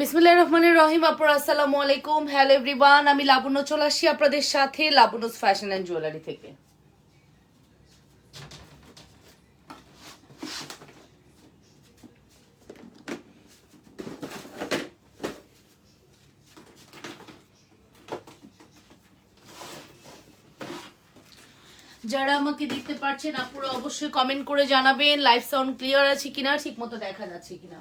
বিসমিল্লাহির রহমানির রহিম। আপুরা আসসালামু আলাইকুম। হ্যালো এভরিওয়ান, আমি লাবণ্য চলে আসছি আপনাদের সাথে লাবণ্যস ফ্যাশন অ্যান্ড জুয়েলারি থেকে। যারা আমাকে দেখতে পাচ্ছেন আপুরা অবশ্যই কমেন্ট করে জানাবেন লাইভ সাউন্ড ক্লিয়ার আছে কিনা, ঠিক মতো দেখা যাচ্ছে কিনা।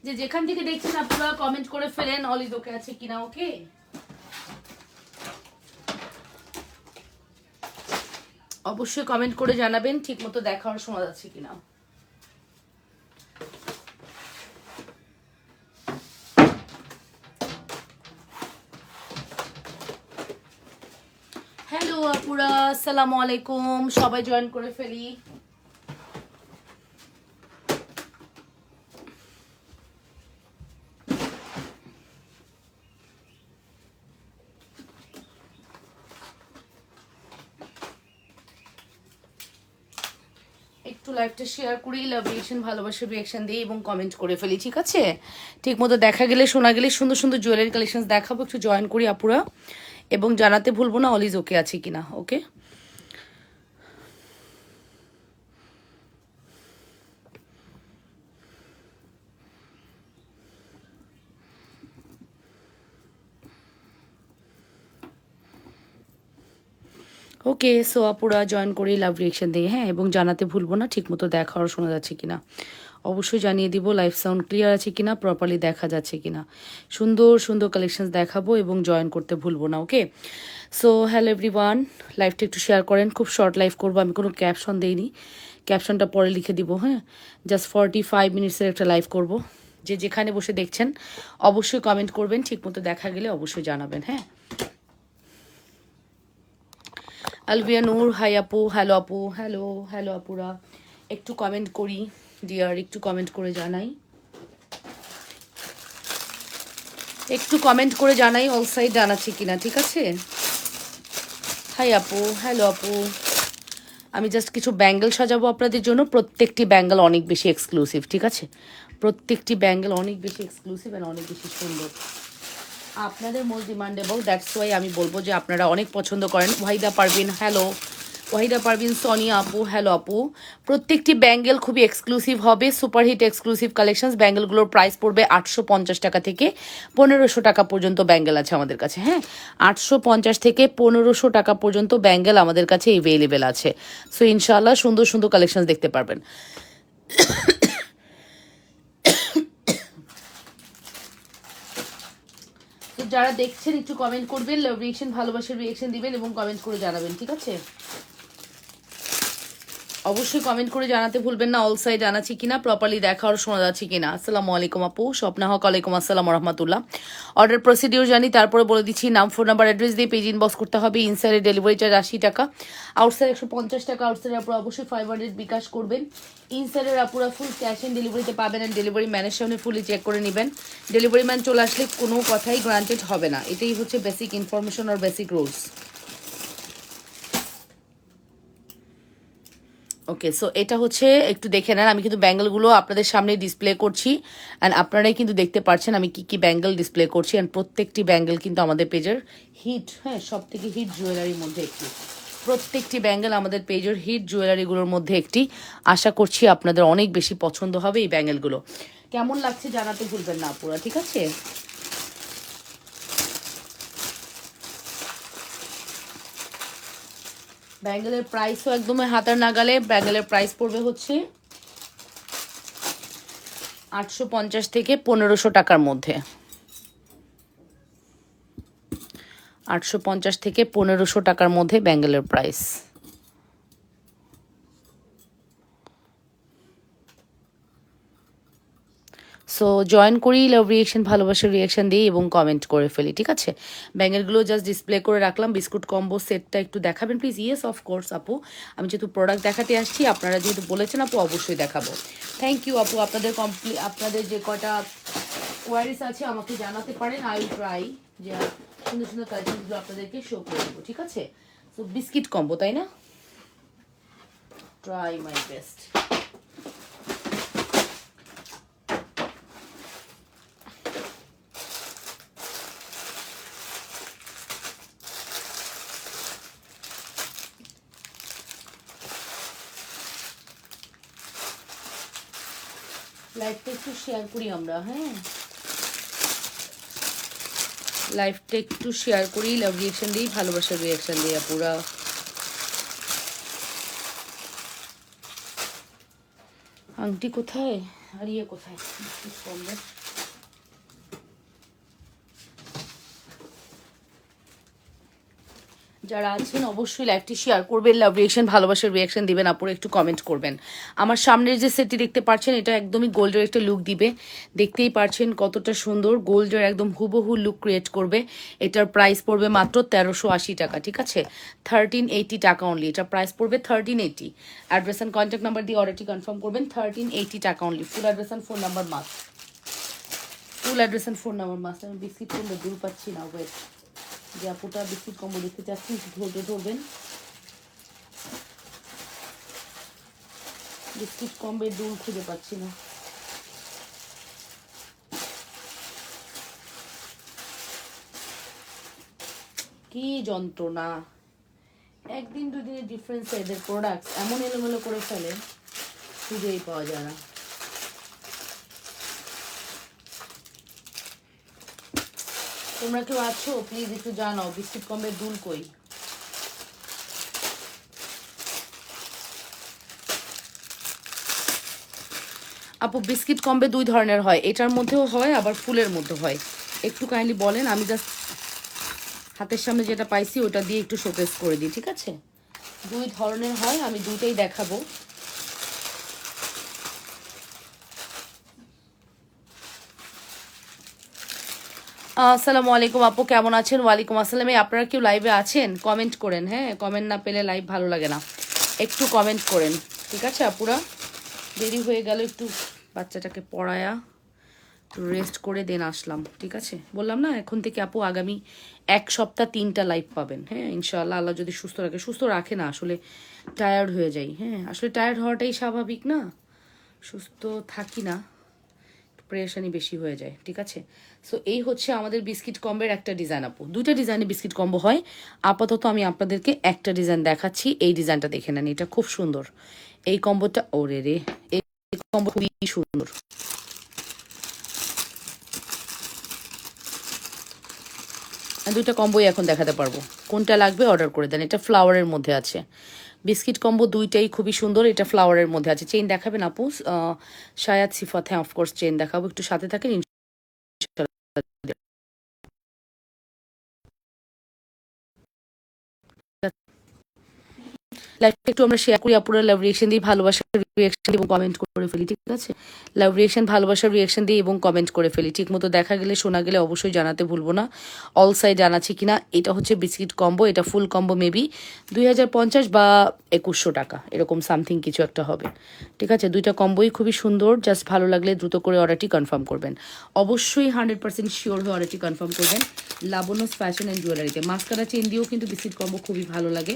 যে যেখান থেকে দেখছেন আপনারা কমেন্ট করে ফেলেন অল ইজ ওকে আছে কিনা। ওকে, অবশ্যই কমেন্ট করে জানাবেন ঠিক মতো দেখা আর শোনা যাচ্ছে কিনা। হ্যালো আপুরা, আসসালামু আলাইকুম, সবাই জয়েন করে ফেলি। একটু লাইভটা শেয়ার করি, লাভ রিয়েকশন ভালোবাসার রিয়েকশন দিই এবং কমেন্ট করে ফেলি, ঠিক আছে? ঠিক মতো দেখা গেলে শোনা গেলে সুন্দর সুন্দর জুয়েলারি কালেকশন দেখাবো, একটু জয়েন করি আপুরা এবং জানাতে ভুলবো না অল ইজ ওকে আছে কিনা। ওকে, ওকে। সো আপুরা জয়েন করি, লাভ রিয়েকশন দিই, হ্যাঁ, এবং জানাতে ভুলবো না ঠিক মতো দেখা আর শোনা যাচ্ছে কিনা। অবশ্যই জানিয়ে দিব লাইভ সাউন্ড ক্লিয়ার আছে কিনা, প্রপারলি দেখা যাচ্ছে কিনা। সুন্দর সুন্দর কালেকশন দেখাবো এবং জয়েন করতে ভুলবো না। ওকে, সো হ্যালো এভরিওয়ান, লাইভটা একটু শেয়ার করেন। খুব শর্ট লাইভ করবো, আমি কোনো ক্যাপশন দেইনি, ক্যাপশনটা পরে লিখে দিব। হ্যাঁ, জাস্ট 45 মিনিটসের একটা লাইভ করব। যে যেখানে বসে দেখছেন অবশ্যই কমেন্ট করবেন, ঠিক মতো দেখা গেলে অবশ্যই জানাবেন। হ্যাঁ, আলভিয়া নূর, হাই আপু, হ্যালো আপু, হ্যালো হ্যালো আপুরা, একটু কমেন্ট করি ডিয়ার, একটু কমেন্ট করে জানাই, একটু কমেন্ট করে জানাই অল সাইড জানাচ্ছি কিনা, ঠিক আছে? হাই আপু, হ্যালো আপু। আমি জাস্ট কিছু ব্যাঙ্গেল সাজাবো আপনাদের জন্য, প্রত্যেকটি ব্যাঙ্গেল অনেক বেশি এক্সক্লুসিভ, ঠিক আছে? প্রত্যেকটি ব্যাঙ্গেল অনেক বেশি এক্সক্লুসিভ অ্যান্ড অনেক বেশি সুন্দর, আপনাদের মোস্ট ডিমান্ডেবল। দ্যাটস ওয়াই আমি বলবো যে আপনারা অনেক পছন্দ করেন। ওয়াহিদা পারভিন, হ্যালো ওয়াহিদা পারভিন, সোনিয়া আপু, হ্যালো আপু। প্রত্যেকটি ব্যাঙ্গেল খুবই এক্সক্লুসিভ হবে, সুপারহিট এক্সক্লুসিভ কালেকশনস। ব্যাঙ্গেলগুলোর প্রাইস পড়বে 850 টাকা থেকে 1500 টাকা পর্যন্ত ব্যাঙ্গেল আছে আমাদের কাছে। হ্যাঁ, 850 থেকে 1500 টাকা পর্যন্ত ব্যাঙ্গেল আমাদের কাছে এভেলেবেল আছে। সো ইনশাআল্লাহ সুন্দর সুন্দর কালেকশনস দেখতে পারবেন। যারা দেখছেন একটু কমেন্ট করবেন, লাভ রিয়েকশন ভালোবাসার রিয়েকশন দিবেন এবং কমেন্ট করে জানাবেন, ঠিক আছে? অবশ্যই কমেন্ট করে জানাতে ভুলবেন না অল সাইড জানাচ্ছি কিনা, প্রপারলি দেখা আর শোনা যাচ্ছে কিনা। আসসালামু আলাইকুম আপু, স্বপ্না হক, আলাইকুম আসসালাম রহমতুল্লাহ। অর্ডার প্রসিডিওর জানি, তারপরে বলে দিচ্ছি নাম, ফোন নাম্বার, অ্যাড্রেস দিয়ে পেজ ইনবক্স করতে হবে। ইনসাইডে ডেলিভারি চার্জ 80 টাকা, আউটসাইড 150 টাকা। আউটসাইডের আপুরা অবশ্যই 500 বিকাশ করবেন। ইনসাইডের আপুরা ফুল ক্যাশ অন ডেলিভারিতে পাবেন অ্যান্ড ডেলিভারি ম্যানের সামনে ফুলি চেক করে নেবেন। ডেলিভারি ম্যান চলে আসলে কোনো কথাই গ্রান্টেড হবে না, এটাই হচ্ছে বেসিক ইনফরমেশন আর বেসিক রুলস। ওকে, সো এটা হচ্ছে একটু দেখে নেন, আমি কিন্তু ব্যাঙ্গেলগুলো আপনাদের সামনে ডিসপ্লে করছি অ্যান্ড আপনারাই কিন্তু দেখতে পাচ্ছেন আমি কি কি ব্যাঙ্গেল ডিসপ্লে করছি। অ্যান্ড প্রত্যেকটি ব্যাঙ্গেল কিন্তু আমাদের পেজের হিট, হ্যাঁ, সব থেকে হিট জুয়েলারির মধ্যে একটি। প্রত্যেকটি ব্যাঙ্গেল আমাদের পেজের হিট জুয়েলারিগুলোর মধ্যে একটি। আশা করছি আপনাদের অনেক বেশি পছন্দ হবে এই ব্যাঙ্গেলগুলো। কেমন লাগছে জানাতে ভুলবেন না আপুরা, ঠিক আছে? ব্যাঙ্গেলের প্রাইসও একদমই হাতার নাগালে। ব্যাঙ্গেলের প্রাইস পড়বে হচ্ছে 850 থেকে 1500 টাকার মধ্যে। 850 থেকে 1500 টাকার মধ্যে ব্যাঙ্গেলের প্রাইস। সো জয়েন করি, লাভ রিয়েকশন ভালোবাসার রিয়েকশন দিই এবং কমেন্ট করে ফেলি, ঠিক আছে? ব্যাঙ্গেলগুলো জাস্ট ডিসপ্লে করে রাখলাম। বিস্কুট কম্বো সেটটা একটু দেখাবেন প্লিজ। ইয়েস অফকোর্স আপু, আমি যেহেতু প্রোডাক্ট দেখাতে আসছি, আপনারা যেহেতু বলেছেন আপু, অবশ্যই দেখাবো। থ্যাংক ইউ আপু, আপনাদের যে কটা কোয়ারিস আছে আমাকে জানাতে পারেন। আই উইল ট্রাই যে সুন্দর সুন্দর কালেকশনগুলো আপনাদেরকে শো করে দেবো, ঠিক আছে? তো বিস্কিট কম্বো, তাই না? Try my best. লাইভটা একটু শেয়ার করি আমরা, হ্যাঁ লাইভটা একটু শেয়ার করি, লাভ রিয়েকশন দিই, ভালোবাসার রিয়েকশন দিই পুরা। আংটি কোথায় আর ইয়ে কোথায়? যারা আছেন অবশ্যই লাইভটি শেয়ার করবেন, লাভ রিয়েকশন ভালোবাসার রিয়েকশন দিবেন, আপুরে একটু কমেন্ট করবেন। আমার সামনের যে সেটটি দেখতে পাচ্ছেন এটা একদমই গোল্ডের একটা লুক দিবে, দেখতেই পাচ্ছেন কতটা সুন্দর, গোল্ডের একদম হুবহু লুক ক্রিয়েট করবে। এটার প্রাইস পড়বে মাত্র 1380 টাকা, ঠিক আছে? 1380 টাকা অনলি, এটা প্রাইস পড়বে 1380। অ্যাড্রেস অ্যান্ড কন্ট্যাক্ট নাম্বার দিয়ে অর্ডারটি কনফার্ম করবেন। 1380 টাকা only. Full address and phone number must, full address and phone number must. আমি বিস্কিট করলে দূর পাচ্ছি না, ওয়েট। যে আপুটা বিস্কিট কম্বো দেখতে চাচ্ছেন ধরবেন, বিস্কিট কম্বের দুল খুঁজে পাচ্ছি না। কি যন্ত্রণা, একদিন দুদিনের ডিফারেন্স এদের প্রোডাক্ট এমন এলোমেলো করে ফেলে, খুঁজেই পাওয়া যায় না। তোমরা কেউ আছো প্লিজ একটু জানাও বিস্কিট কম্বের দুল কই। আপু বিস্কিট কম্বে দুই ধরনের হয়, এটার মধ্যেও হয় আবার ফুলের মধ্যে হয়, একটু কাইন্ডলি বলেন। আমি জাস্ট হাতের সামনে যেটা পাইছি ওটা দিয়ে একটু শোকেস করে দিই, ঠিক আছে? দুই ধরনের হয়, আমি দুইটাই দেখাবো। আসসালামু আলাইকুম আপু, কেমন আছেন? ওয়ালাইকুম আসসালাম। আপনারা কেউ লাইভে আছেন? কমেন্ট করেন, হ্যাঁ কমেন্ট না পেলে লাইভ ভালো লাগে না, একটু কমেন্ট করেন, ঠিক আছে আপুরা? দেরি হয়ে গেল, একটু বাচ্চাটাকে পড়ায়া একটু রেস্ট করে দেন আসলাম, ঠিক আছে? বললাম না এখন থেকে আপু আগামী 1 সপ্তাহ 3টা লাইভ পাবেন, হ্যাঁ ইনশাআল্লাহ। আল্লাহ যদি সুস্থ রাখে, সুস্থ রাখে না আসলে টায়ার্ড হয়ে যাই, হ্যাঁ আসলে টায়ার্ড হওয়াটাই স্বাভাবিক না, সুস্থ থাকি না, প্রেশানি বেশি হয়ে যায়, ঠিক আছে? সো এই হচ্ছে আমাদের বিস্কিট কম্বের একটা ডিজাইন আপু, দুইটা ডিজাইনে বিস্কিট কম্বো হয়। আপাতত আমি আপনাদেরকে একটা ডিজাইন দেখাচ্ছি, এই ডিজাইনটা দেখে নেন, এটা খুব সুন্দর এই কম্বোটা। ওরে রে, এই কম্বো খুবই সুন্দর। দুইটা কম্বোই এখন দেখাতে পারবো, কোনটা লাগবে অর্ডার করে দেন। এটা ফ্লাওয়ারের মধ্যে আছে, বিস্কিট কম্বো দুইটাই খুবই সুন্দর। এটা ফ্লাওয়ারের মধ্যে আছে। চেইন দেখাবেন আপু? শায়াদ সিফাত, হ্যাঁ অফকোর্স চেইন দেখাবো, একটু সাথে থাকেন। লাইভটা একটু আমরা শেয়ার করি, আপুরা লাভ রিয়েকশন দিই, ভালোবাসার রিয়েকশন এবং কমেন্ট করে ফেলি, ঠিক আছে? লাভ রিয়েকশন ভালোবাসার রিয়েকশন দিই এবং কমেন্ট করে ফেলি, ঠিক মতো দেখা গেলে শোনা গেলে অবশ্যই জানাতে ভুলবো না। অল সাইড জানাচ্ছি কিনা। এটা হচ্ছে বিস্কিট কম্বো, এটা ফুল কম্বো মেবি 2050 বা 2100 টাকা এরকম সামথিং কিছু একটা হবে, ঠিক আছে? দুইটা কম্বোই খুবই সুন্দর, জাস্ট ভালো লাগলে দ্রুত করে অর্ডারটি কনফার্ম করবেন। অবশ্যই 100% শিওর হয়ে অর্ডারটি কনফার্ম করবেন। লাবণ্যস ফ্যাশন অ্যান্ড জুয়েলারিতে মাস্কারা চেন দিয়েও কিন্তু বিস্কিট কম্বো খুবই ভালো লাগে,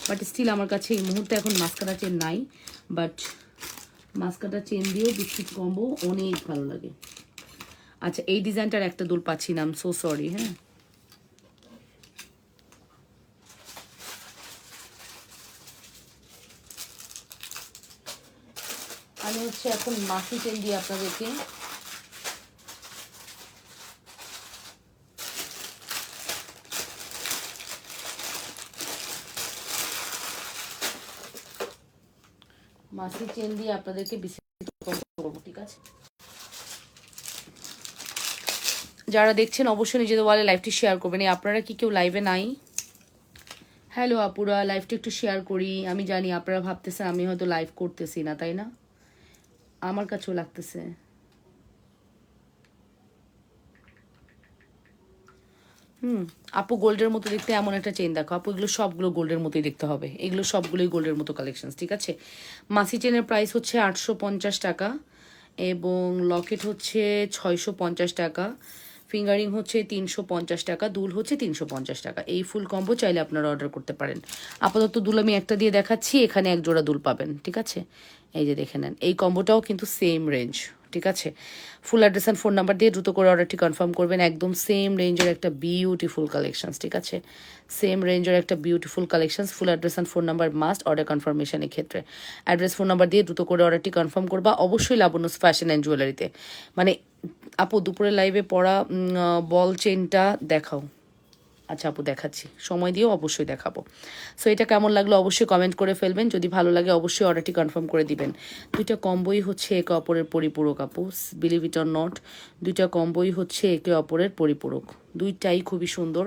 বাট স্টিল আমার কাছে এই মুহূর্তে এখন মাস্কারা চেন নাই, বাট মাস্কারা চেন দিয়েও বিস্কিট কম্বো অনেক ভালো লাগে। আচ্ছা এই ডিজাইনটার একটা দুল পাচ্ছি না, আই এম সো সরি, হ্যাঁ আমি হচ্ছে এখন মাসি চেন দিয়ে আপনাদেরকে মাসি চেন দিয়ে আপনাদেরকে বিস্কিট করবো, ঠিক আছে? যারা দেখছেন অবশ্যই নিজেদের ওয়ালে লাইভটি শেয়ার করবেন। আপনারা কি কেউ লাইভে নাই? হ্যালো আপুরা, লাইভটা একটু শেয়ার করি। আমি জানি আপনারা ভাবতেছেন আমি হয়তো লাইভ করতেছি না, তাই না? আমার কাছেও লাগতেছে। আপু গোল্ডের মতো দেখতে এমন একটা চেন দেখো আপু, এগুলো সবগুলো গোল্ডের মতোই দেখতে হবে, এগুলো সবগুলোই গোল্ডের মতো কালেকশন, ঠিক আছে? মাসি চেনের প্রাইস হচ্ছে 850 টাকা এবং লকেট হচ্ছে 650 টাকা, ফিঙ্গারিং হচ্ছে 350 টাকা, দুল হচ্ছে 350 টাকা। এই ফুল কম্বো চাইলে আপনারা অর্ডার করতে পারেন। আপাতত দুল আমি একটা দিয়ে দেখাচ্ছি, এখানে এক জোড়া দুল পাবেন, ঠিক আছে? এই যে দেখে নেন, এই কম্বোটাও কিন্তু সেম রেঞ্জ, ঠিক আছে? Full address and phone number দিয়ে দ্রুত করে অর্ডারটি কনফার্ম করবেন। একদম সেম রেঞ্জের একটা বিউটিফুল কালেকশনস, ঠিক আছে? সেম রেঞ্জের একটা beautiful collections. Full address and phone number must order কনফার্মেশনের ক্ষেত্রে। অ্যাড্রেস ফোন নাম্বার দিয়ে দ্রুত করে অর্ডারটি কনফার্ম করবা অবশ্যই লাবণ্যস ফ্যাশন অ্যান্ড জুয়েলারিতে। মানে আপু দুপুরে লাইভে পরা বল চেনটা দেখাও। আচ্ছা আপু দেখাচ্ছি, সময় দিয়েও অবশ্যই দেখাবো। সো এটা কেমন লাগলো অবশ্যই কমেন্ট করে ফেলবেন। যদি ভালো লাগে অবশ্যই অর্ডারটি কনফার্ম করে দিবেন। দুইটা কম্বোই হচ্ছে একে অপরের পরিপূরক আপু, বিলিভ ইট অর নট। দুইটা কম্বোই হচ্ছে একে অপরের পরিপূরক, দুইটাই খুবই সুন্দর।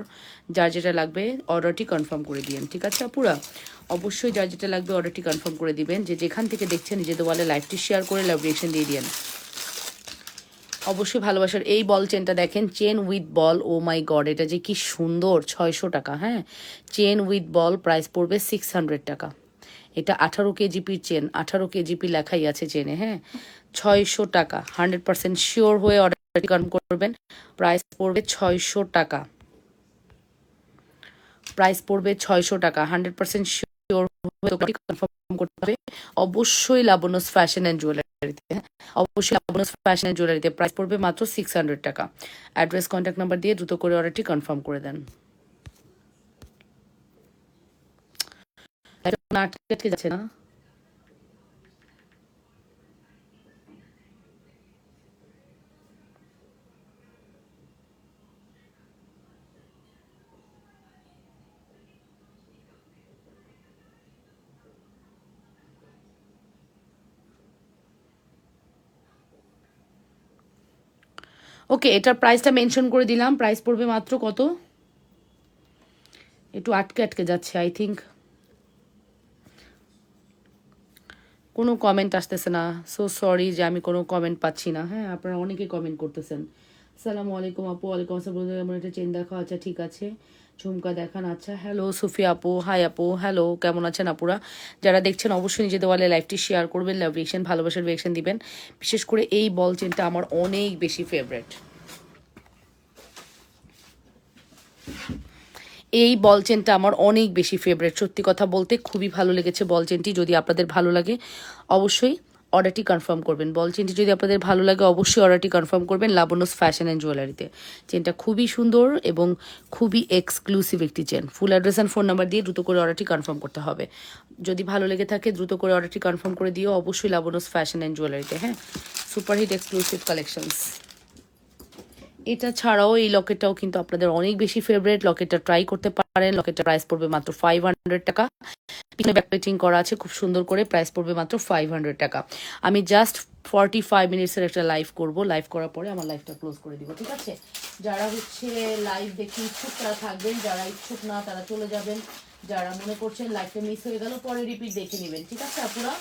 যার যেটা লাগবে অর্ডারটি কনফার্ম করে দিবেন, ঠিক আছে আপুরা? অবশ্যই যার যেটা লাগবে অর্ডারটি কনফার্ম করে দিবেন। যে যেখান থেকে দেখছেন নিজেদের ওয়ালে লাইভটি শেয়ার করে লাভ রিয়েকশন দিয়ে দিন। অবশ্যই ভালোবাসার এই বল চেনটা দেখেন, chain with ball, oh my God এটা যে কি সুন্দর। 600 টাকা, হ্যাঁ? চেন উইথ বল, প্রাইস পড়বে 600 টাকা। এটা 18 কেজিপির চেন, 18 কেজিপি লেখাই আছে চেনে, হ্যাঁ? 600 টাকা, 100% শিওর হয়ে অর্ডারটি কনফার্ম করবেন। প্রাইস পড়বে 600 টাকা, প্রাইস পড়বে 600 টাকা, 100% শিওর হয়ে কনফার্ম করতে হবে অবশ্যই লাবণ্যস ফ্যাশন অ্যান্ড জুয়েলারিতে। অবশ্যই লাবণ্যস ফ্যাশন অ্যান্ড জুয়েলারিতে। প্রাইস পড়বে মাত্র 600 টাকা। অ্যাড্রেস কন্ট্যাক্ট নাম্বার দিয়ে দ্রুত করে অর্ডারটি কনফার্ম করে দেন। আটকে যাচ্ছে না? ওকে, এটার প্রাইসটা মেনশন করে দিলাম। প্রাইস পড়বে মাত্র কত? একটু আটকে আটকে যাচ্ছে, আই থিঙ্ক কোনো কমেন্ট আসতেছে না। সো সরি যে আমি কোনো কমেন্ট পাচ্ছি না। হ্যাঁ, আপনারা অনেকে কমেন্ট করতেছেন। আসসালামু আলাইকুম আপু। ওয়ালাইকুম আসসালাম। আমার একটা চেন দেখো, আচ্ছা ঠিক আছে। ঝুমকা দেখান, আচ্ছা। হ্যালো সুফিয়া আপু, হাই আপু, হ্যালো, কেমন আছেন আপুরা? যারা দেখছেন অবশ্যই নিজেদের ওয়ালে লাইভটি শেয়ার করবেন, লাভ রিয়েকশন, ভালোবাসার রিয়েকশন দিবেন। বিশেষ করে এই বল চেনটা আমার অনেক বেশি ফেভারেট। এই বল চেনটা আমার অনেক বেশি ফেভারেট, সত্যি কথা বলতে খুবই ভালো লেগেছে বল চেনটি। যদি আপনাদের ভালো লাগে অবশ্যই অর্ডারটি কনফার্ম করবেন। বল চেনটি যদি আপনাদের ভালো লাগে অবশ্যই অর্ডারটি কনফার্ম করবেন লাবণ্যস ফ্যাশন অ্যান্ড জুয়েলারিতে। চেনটা খুবই সুন্দর এবং খুবই এক্সক্লুসিভ একটি chain. Full address and phone number দিয়ে দ্রুত করে অর্ডারটি কনফার্ম করতে হবে। যদি ভালো লেগে থাকে দ্রুত করে অর্ডারটি কনফার্ম করে দিও অবশ্যই লাবণ্যস ফ্যাশন অ্যান্ড জুয়েলারিতে। হ্যাঁ, সুপারহিট এক্সক্লুসিভ কালেকশনস। এটা ছাড়াও এই লকেটটাও কিন্তু আপনাদের অনেক বেশি ফেভারিট। লকেটটা ট্রাই করতে পারেন। লকেটটার প্রাইস পড়বে মাত্র 500 টাকা। পিছনে ব্যাকপ্লেটিং করা আছে খুব সুন্দর করে। প্রাইস পড়বে মাত্র 500 টাকা। আমি জাস্ট 45 মিনিটসের একটা লাইভ করব। লাইভ করার পরে আমার লাইভটা ক্লোজ করে দিব, ঠিক আছে? যারা হচ্ছে লাইভ দেখতে ইচ্ছুক তারা থাকবেন, যারা ইচ্ছুক না তারা চলে যাবেন। যারা মনে করছেন লাইভটা মিস হয়ে গেল পরে রিপিট দেখে নেবেন, ঠিক আছে আপুরা?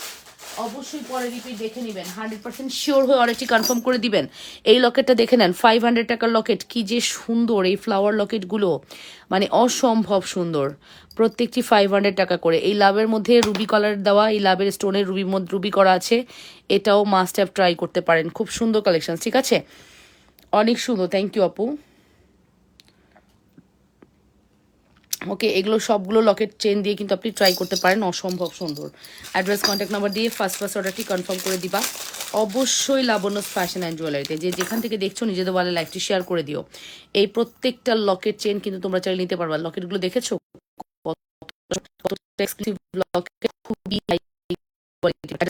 অবশ্যই পরে রিপিট দেখে নেবেন। 100% শিওর হয়ে অর্ডারটি কনফার্ম করে দিবেন। এই লকেটটা দেখে নেন, 500 টাকার লকেট। কি যে সুন্দর এই ফ্লাওয়ার লকেটগুলো, মানে অসম্ভব সুন্দর। প্রত্যেকটি 500 টাকা করে। এই লাভের মধ্যে রুবি কালার দেওয়া, এই লাভের স্টোনের রুবি করা আছে। এটাও মাস্ট হ্যাভ ট্রাই করতে পারেন। খুব সুন্দর কালেকশন, ঠিক আছে? অনেক সুন্দর, থ্যাংক ইউ আপু। ওকে, এগুলো সবগুলো লকেট চেন দিয়ে কিন্তু আপনি ট্রাই করতে পারেন, অসম্ভব সুন্দর। অ্যাড্রেস কন্ট্যাক্ট নাম্বার দিয়ে ফার্স্ট অর্ডারটি কনফার্ম করে দিবা অবশ্যই লাবণ্যস ফ্যাশন অ্যান্ড জুয়েলারিতে। যে যেখান থেকে দেখছো নিজেদের ওয়ালে লাইভটি শেয়ার করে দিও। এই প্রত্যেকটা লকেট চেন কিন্তু তোমরা চাইলে নিতে পারবা। লকেটগুলো দেখেছো এক্সক্লুসিভ লকেট, খুবই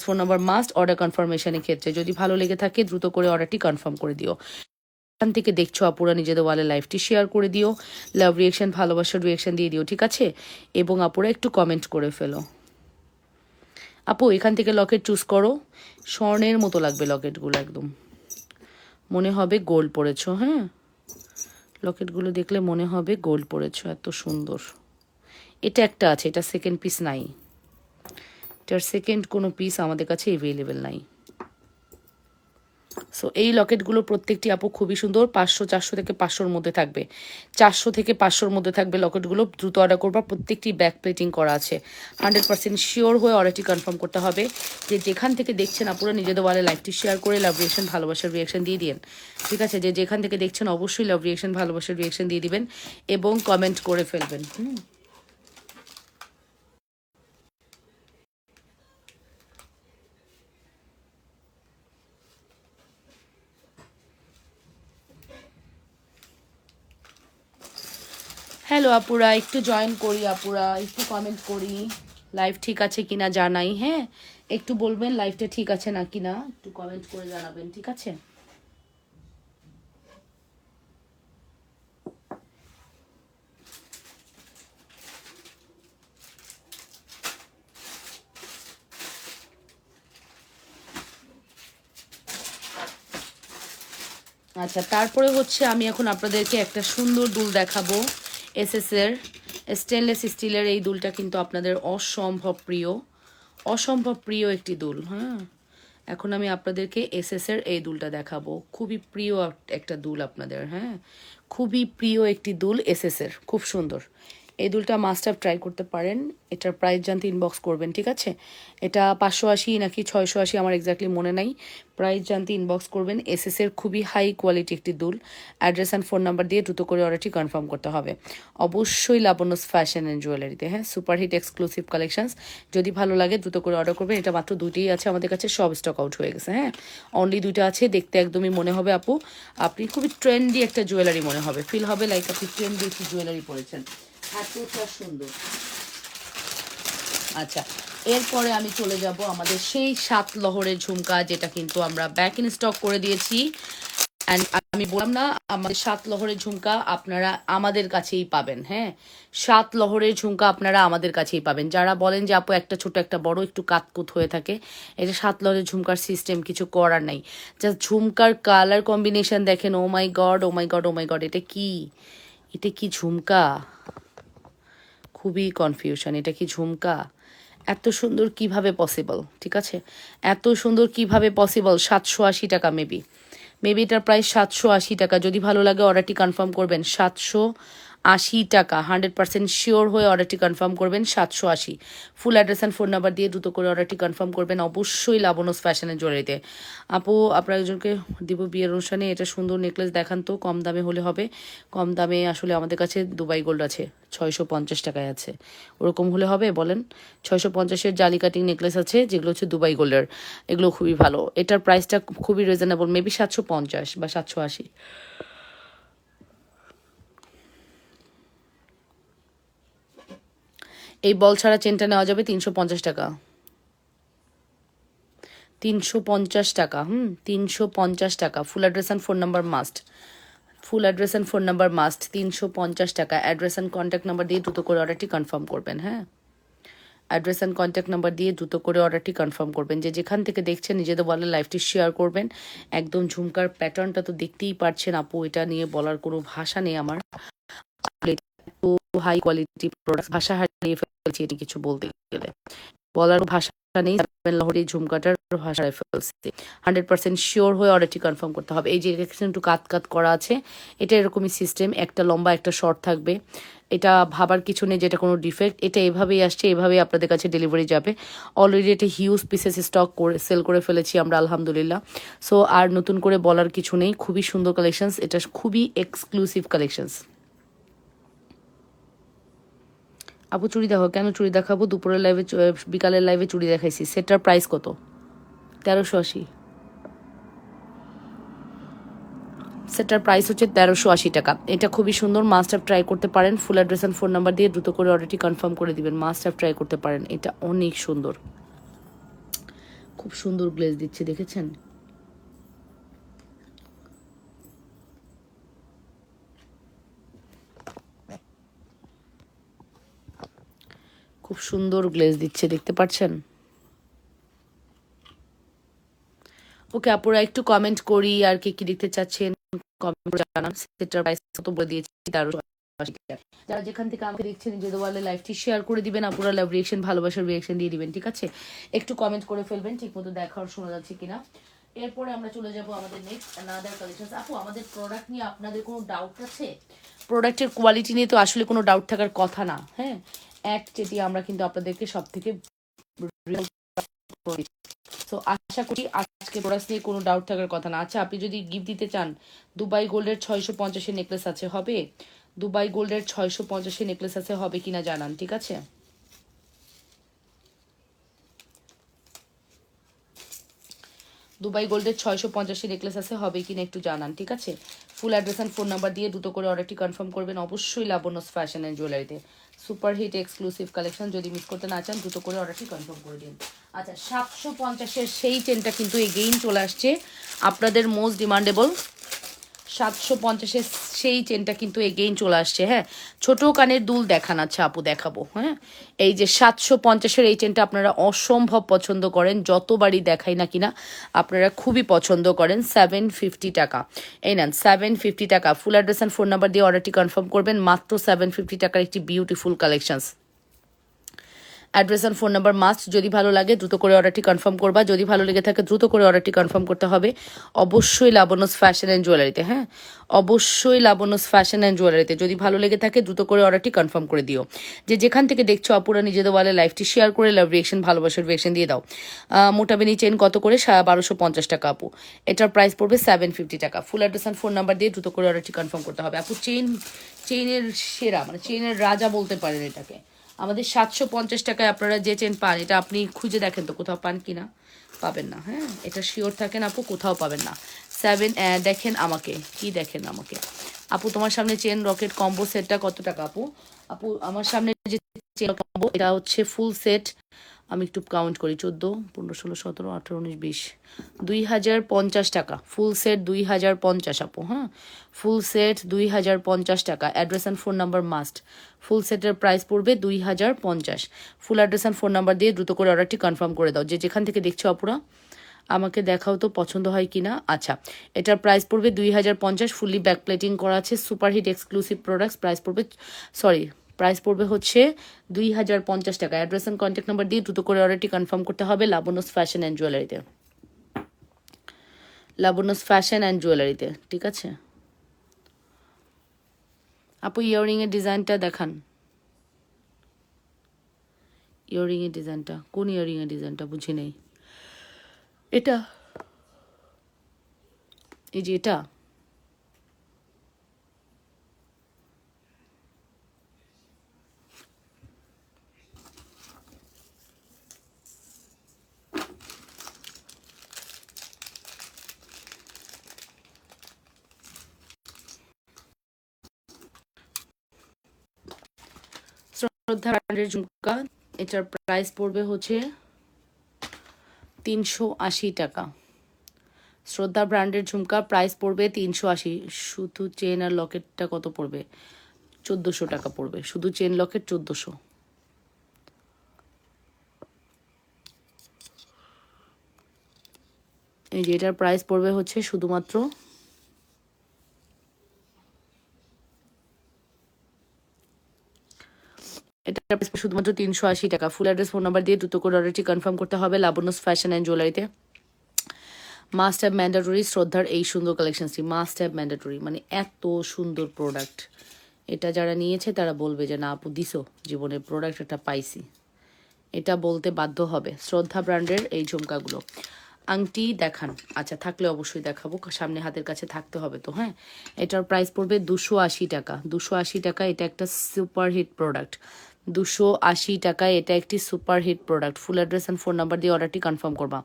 ফোন নাম্বার মাস্ট অর্ডার কনফার্মেশনের ক্ষেত্রে। যদি ভালো লেগে থাকে দ্রুত করে অর্ডারটি কনফার্ম করে দিও। এখান থেকে দেখছো আপুরা নিজেদের ওয়ালে লাইভটি শেয়ার করে দিও, লাভ রিয়েকশন, ভালোবাসার রিয়েকশন দিয়ে দিও, ঠিক আছে? এবং আপুরা একটু কমেন্ট করে ফেলো। আপু এখান থেকে লকেট চুজ করো, স্বর্ণের মতো লাগবে লকেটগুলো, একদম মনে হবে গোল্ড পরেছো। হ্যাঁ, লকেটগুলো দেখলে মনে হবে গোল্ড পরেছো, এত সুন্দর। এটা একটা আছে, এটা সেকেন্ড পিস নাই, এটার সেকেন্ড কোনো পিস আমাদের কাছে অ্যাভেলেবেল নাই। সো এই লকেটগুলো প্রত্যেকটি আপু খুবই সুন্দর, 500 400 থেকে 500-র মধ্যে থাকবে, 400 থেকে 500-র মধ্যে থাকবে লকেটগুলো। দ্রুত অর্ডার করবা, প্রত্যেকটি ব্যাক প্লেটিং করা আছে। 100% শিওর হয়ে অর্ডারটি কনফার্ম করতে হবে। যে যেখান থেকে দেখছেন আপুরা নিজেদের ওয়ালে লাইভটি শেয়ার করে লাভ রিয়েকশন ভালোবাসার রিয়েকশন দিয়ে দিন, ঠিক আছে? যে যেখান থেকে দেখছেন অবশ্যই লাভ রিয়েকশন ভালোবাসার রিয়েকশন দিয়ে দিবেন এবং কমেন্ট করে ফেলবেন। হ্যালো আপুরা, একটু জয়েন করি, আপুরা একটু কমেন্ট করি, লাইভ ঠিক আছে কিনা জানাই। হ্যাঁ, একটু বলবেন লাইভটা ঠিক আছে না কিনা, একটু কমেন্ট করে জানাবেন, ঠিক আছে? আচ্ছা, তারপরে হচ্ছে আমি এখন আপনাদেরকে একটা সুন্দর দুল দেখাবো। এসএস এর স্টেনলেস স্টিলের এই দুলটা কিন্তু আপনাদের অসম্ভব প্রিয়, অসম্ভব প্রিয় একটি দুল। হ্যাঁ, এখন আমি আপনাদেরকে এসএস এর এই দুলটা দেখাবো, খুবই প্রিয় একটা দুল আপনাদের। হ্যাঁ, খুবই প্রিয় একটি দুল এসএস এর, খুব সুন্দর। এই দুলটা মাস্ট হ্যাভ ট্রাই করতে পারেন। এটার প্রাইস জানতে ইনবক্স করবেন, ঠিক আছে? এটা 580 নাকি 680 আমার এক্স্যাক্টলি মনে নাই, প্রাইস জানতে ইনবক্স করবেন। এসএস এর খুবই হাই কোয়ালিটি একটি দুল। অ্যাড্রেস অ্যান্ড ফোন নাম্বার দিয়ে দ্রুত করে অর্ডারটি কনফার্ম করতে হবে অবশ্যই লাবণ্যস ফ্যাশন অ্যান্ড জুয়েলারিতে। হ্যাঁ, সুপারহিট এক্সক্লুসিভ কালেকশনস, যদি ভালো লাগে দ্রুত করে অর্ডার করবেন। এটা মাত্র দুইটাই আছে আমাদের কাছে, সব স্টক আউট হয়ে গেছে। হ্যাঁ, অনলি দুইটা আছে। দেখতে একদমই মনে হবে আপু আপনি খুবই ট্রেন্ডি একটা জুয়েলারি মনে হবে, ফিল হবে লাইক আপনি ট্রেন্ডি একটি জুয়েলারি পরেছেন, এতটা সুন্দর। আচ্ছা, এরপরে আমি চলে যাব আমাদের সেই 7 লহরের ঝুমকা, যেটা কিন্তু আমরা ব্যাক ইন স্টক করে দিয়েছি। অ্যান্ড আমি বললাম না, আমাদের 7 লহরের ঝুমকা আপনারা আমাদের কাছেই পাবেন। হ্যাঁ, 7 লহরের ঝুমকা আপনারা আমাদের কাছেই পাবেন। যারা বলেন যে আপু একটা ছোট একটা বড় একটু কাতকুত হয়ে থাকে, এটা 7 লহরের ঝুমকার সিস্টেম, কিছু করার নাই। জাস্ট ঝুমকার কালার কম্বিনেশন দেখেন, ও my god, O my god, O my God, এটা কি, এটা কি ঝুমকা? খুবই কনফিউশন, এটা কি ঝুমকা? এত সুন্দর কিভাবে পসিবল, ঠিক আছে? এত সুন্দর কিভাবে পসিবল? 780 টাকা মেবি, মেবি এটার প্রাইস 780 টাকা। যদি ভালো লাগে অর্ডারটি কনফার্ম করবেন। 780 টাকা, 100% শিওর হয়ে অর্ডারটি কনফার্ম করবেন। 780, ফুল অ্যাড্রেস অ্যান্ড ফোন নাম্বার দিয়ে দ্রুত করে অর্ডারটি কনফার্ম করবেন অবশ্যই লাবণ্যস ফ্যাশনের জুয়েলারিতে। আপু আপনার একজনকে দিব বিয়ের অনুষ্ঠানে, এটা সুন্দর নেকলেস দেখান তো, কম দামে হলে হবে। কম দামে আসলে আমাদের কাছে দুবাই গোল্ড আছে, 650 টাকায় আছে, ওরকম হলে হবে বলেন? 650-এর জালি কাটিং নেকলেস আছে যেগুলো হচ্ছে দুবাই গোল্ডের, এগুলো খুবই ভালো। এটার প্রাইসটা খুবই রিজনেবল, মেবি 750 বা 780। এই বল ছাড়া চেনটা নেওয়া যাবে 350 টাকা, 350 টাকা। 350 টাকা, ফুল address and phone number must, full address and phone number must. 350 টাকা, অ্যাড্রেস অ্যান্ড কন্ট্যাক্ট নাম্বার দিয়ে দ্রুত করে অর্ডারটি কনফার্ম করবেন। হ্যাঁ, অ্যাড্রেস অ্যান্ড কন্ট্যাক্ট নাম্বার দিয়ে দ্রুত করে অর্ডারটি কনফার্ম করবেন। যে যেখান থেকে দেখছেন নিজেদের বলে লাইভটি শেয়ার করবেন। একদম ঝুমকার প্যাটার্নটা তো দেখতেই পারছেন আপু, এটা নিয়ে বলার কোনো ভাষা নেই আমার। এত হাই কোয়ালিটি প্রোডাক্ট, ভাষা হারিয়ে ফেলছি এটি কিছু বলতে গেলে, বলার ভাষা নেই। লাহোরি ঝুমকাটার ভাষা হারিয়ে ফেলছি। 100% শিওর হয়ে অর্ডারটি কনফার্ম করতে হবে। এই যে একটু কাত কাত করা আছে, এটা এরকমই সিস্টেম, একটা লম্বা একটা শর্ট থাকবে। এটা ভাবার কিছু নেই যেটা কোনো ডিফেক্ট, এটা এভাবেই আসছে, এভাবেই আপনাদের কাছে ডেলিভারি যাবে। অলরেডি এটা হিউজ পিসেস স্টক করে সেল করে ফেলেছি আমরা, আলহামদুলিল্লাহ। সো আর নতুন করে বলার কিছু নেই, খুবই সুন্দর কালেকশনস, এটা খুবই এক্সক্লুসিভ কালেকশনস। আপু চুড়ি দেখো, কেন চুড়ি দেখাবো? দুপুরের লাইভে, বিকালের লাইভে চুড়ি দেখাইছি। সেটার প্রাইস কত? 1380। সেটার প্রাইস হচ্ছে 1380 টাকা। এটা খুবই সুন্দর, মাস্ট হ্যাভ ট্রাই করতে পারেন। ফুল অ্যাড্রেস অ্যান্ড ফোন নাম্বার দিয়ে দ্রুত করে অর্ডারটি কনফার্ম করে দিবেন, মাস্ট হ্যাভ ট্রাই করতে পারেন। এটা অনেক সুন্দর, খুব সুন্দর গ্লেজ দিচ্ছে, দেখেছেন? খুব সুন্দর গ্লেজ দিচ্ছে, দেখতে পাচ্ছেন? ওকে আপুরা, একটু কমেন্ট করি আর কে কি দেখতে চাচ্ছেন, কমেন্ট জানান। সেটার প্রাইস কত বলে দিয়েছি, 1380 টাকা। যারা যেখান থেকে আমাকে দেখছেন নিজেদের ওয়ালে লাইভটি শেয়ার করে দিবেন, আপুরা লাভ রিয়েকশন ভালোবাসার রিয়েকশন দিয়ে দিবেন, ঠিক আছে? একটু কমেন্ট করে ফেলবেন ঠিক মতো দেখা আর শোনা যাচ্ছে কিনা। এরপরে আমরা চলে যাব আমাদের নেক্সট অ্যানাদার কালেকশন। আপু আমাদের প্রোডাক্ট নিয়ে আপনাদের কোনো ডাউট আছে? প্রোডাক্টের কোয়ালিটি নিয়ে তো আসলে কোনো ডাউট থাকার কথা না। হ্যাঁ, যেটি আমরা কিন্তু আপনাদেরকে সব থেকে তো আশা করি আজকে প্রোডাক্ট নিয়ে কোনো ডাউট থাকার কথা না। আচ্ছা, আপনি যদি গিফট দিতে চান, দুবাই গোল্ডের 650 নেকলেস আছে, হবে? দুবাই গোল্ডের 650 নেকলেস আছে, হবে কিনা জানান, ঠিক আছে? দুবাই গোল্ডের 650 নেকলেস আছে, হবে কিনা একটু জানান, ঠিক আছে? Full address and phone number দিয়ে দ্রুত করে অর্ডারটি কনফার্ম করবেন অবশ্যই লাবণ্যস ফ্যাশন অ্যান্ড জুয়েলারিতে। সুপার হিট এক্সক্লুসিভ কালেকশন, যদি মিস করতে না চান দ্রুত করে অর্ডারটি কনফার্ম করে দিন। আচ্ছা, 750 সেই চেনটা কিন্তু এগেইন চলে আসছে, আপনাদের মোস্ট ডিমান্ডেবল 750 সেই চেনটা কিন্তু এগেইন চলে আসছে। হ্যাঁ, ছোট কানের দুল দেখান। আচ্ছা আপু দেখাবো। হ্যাঁ, এই যে 750 এই চেনটা আপনারা অসম্ভব পছন্দ করেন, যতবারই দেখাই না কিনা আপনারা খুবই পছন্দ করেন। 750 টাকা, এই নেন 750 টাকা। ফুল অ্যাড্রেস অ্যান্ড ফোন নাম্বার দিয়ে অর্ডারটি কনফার্ম করবেন। মাত্র 750 টাকার একটি beautiful collections. Address and phone number must, যদি ভালো লাগে দ্রুত করে অর্ডারটি কনফার্ম করবা। যদি ভালো লেগে থাকে দ্রুত করে অর্ডারটি কনফার্ম করতে হবে অবশ্যই লাবণ্যস ফ্যাশন অ্যান্ড জুয়েলারিতে। হ্যাঁ, অবশ্যই লাবণ্যস ফ্যাশন অ্যান্ড জুয়েলারিতে যদি ভালো লেগে থাকে দ্রুত করে অর্ডারটি কনফার্ম করে দিও। যে যেখান থেকে দেখছো আপুরা নিজেদের ওয়ালে লাইভটি শেয়ার করে লাভ রিয়েকশন, ভালোবাসার রিয়েকশন দিয়ে দাও। মোটাবেনি চেন কত করে? 1250 টাকা আপু। এটার প্রাইস পড়বে 750 টাকা। ফুল অ্যাড্রেস অ্যান্ড ফোন নাম্বার দিয়ে দ্রুত করে অর্ডারটি কনফার্ম করতে হবে আপু। চেনের সেরা, মানে চেনের রাজা বলতে পারেন এটাকে। আমাদের 750 টাকায় আপনারা যে চেন পান, এটা আপনি খুঁজে দেখেন তো কোথাও পান কি না, পাবেন না। হ্যাঁ, এটা শিওর থাকেন আপু, কোথাও পাবেন না। দেখেন আমাকে, কি দেখেন আমাকে আপু? তোমার সামনে চেন রকেট কম্বো সেটটা কত টাকা আপু? আপু আমার সামনে যে চেন কম্বো, এটা হচ্ছে ফুল সেট, আমি একটু কাউন্ট করি, 14, 15, 16, 17, 18, 19, 20, 2050 টাকা ফুল সেট, 2050 আপু। হ্যাঁ, ফুল সেট 2050 টাকা। Address and phone number must. Full সেটের প্রাইস পড়বে 2050। Full address and phone number দিয়ে দ্রুত করে অর্ডারটি কনফার্ম করে দাও। যে যেখান থেকে দেখছো আপুরা আমাকে দেখাও তো পছন্দ হয় কি না। আচ্ছা, এটার প্রাইস পড়বে 2050, ফুললি ব্যাক প্লেটিং করা আছে, super hit exclusive products. Price পড়বে হচ্ছে 2050 টাকা। অ্যাড্রেস অ্যান্ড কন্ট্যাক্ট নাম্বার দিয়ে দ্রুত করে অর্ডারটি কনফার্ম করতে হবে লাবণ্যস ফ্যাশন অ্যান্ড জুয়েলারিতে। লাবণ্যস ফ্যাশন অ্যান্ড জুয়েলারিতে, ঠিক আছে আপু? ইয়াররিংয়ের ডিজাইনটা দেখান। ইয়াররিংয়ের ডিজাইনটা কোন ইয়াররিংয়ের ডিজাইনটা বুঝি নেই। এটা, এই যে এটা, শ্রদ্ধা ব্র্যান্ডের ঝুমকা, এটার প্রাইস পড়বে হচ্ছে 380 টাকা। শ্রদ্ধা ব্র্যান্ডের ঝুমকা প্রাইস পড়বে 380। শুধু চেন আর লকেটটা কত পড়বে? 1400 টাকা পড়বে, শুধু চেন লকেট 1400। এই যে এটার প্রাইস পড়বে হচ্ছে শুধুমাত্র এটার প্রাইস শুধুমাত্র 380 টাকা। ফুল অ্যাড্রেস ফোন নাম্বার দিয়ে দ্রুত করে অর্ডারটি কনফার্ম করতে হবে লাবণ্যস ফ্যাশন অ্যান্ড জুয়েলারিতে। মাস্ট হ্যাভ ম্যান্ডেটরি শ্রদ্ধার এই সুন্দর কালেকশনসটি, মাস্ট হ্যাভ ম্যান্ডেটরি, মানে এত সুন্দর প্রোডাক্ট। এটা যারা নিয়েছে তারা বলবে যে না আপু দিছো, জীবনের প্রোডাক্ট একটা পাইছি, এটা বলতে বাধ্য হবে। শ্রদ্ধা ব্র্যান্ডের এই ঝুমকাগুলো। আংটি দেখান। আচ্ছা, থাকলে অবশ্যই দেখাবো, সামনে হাতের কাছে থাকতে হবে তো। হ্যাঁ, এটার প্রাইস পড়বে 280 টাকা। 280 টাকা, এটা একটা সুপার হিট প্রোডাক্ট। 280 টাকায় এটা একটি super hit product. Full address and phone number দিয়ে অর্ডারটি কনফার্ম করবা।